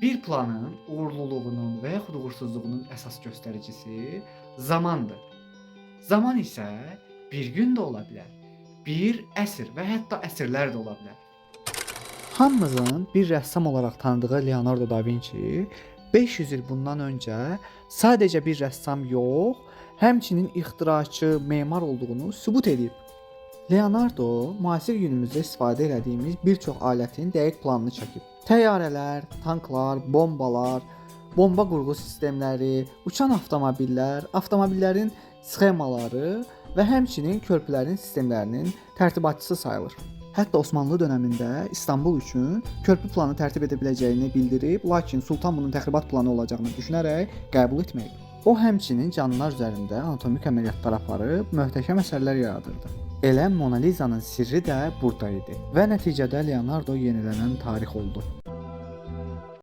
Bir planın uğurluluğunun və yaxud uğursuzluğunun əsas göstəricisi zamandır. Zaman isə bir gün də ola bilər, bir əsr və hətta əsrlər də ola bilər. Hamımızın bir rəssam olaraq tanıdığı Leonardo da Vinci 500 il bundan öncə sadəcə bir rəssam yox, həmçinin ixtiraçı, memar olduğunu sübut edib. Leonardo müasir günümüzdə istifadə etdiyimiz bir çox alətin dəqiq planını çəkib. Təyyarələr, tanklar, bombalar, bomba qurğu sistemləri, uçan avtomobillər, avtomobillərin sxemaları və həmçinin körpülərin sistemlərinin tərtibatçısı sayılır. Hətta Osmanlı dövründə İstanbul üçün körpü planı tərtib edə biləcəyini bildirib, lakin sultan bunun təxribat planı olacağını düşünərək qəbul etməyib. O həmçinin canlılar üzərində anatomik əməliyyatlar aparıb möhtəşəm əsərlər yaradırdı. Elə Mona Lisa'nın sirri də burada idi və nəticədə Leonardo yenilənən tarix oldu.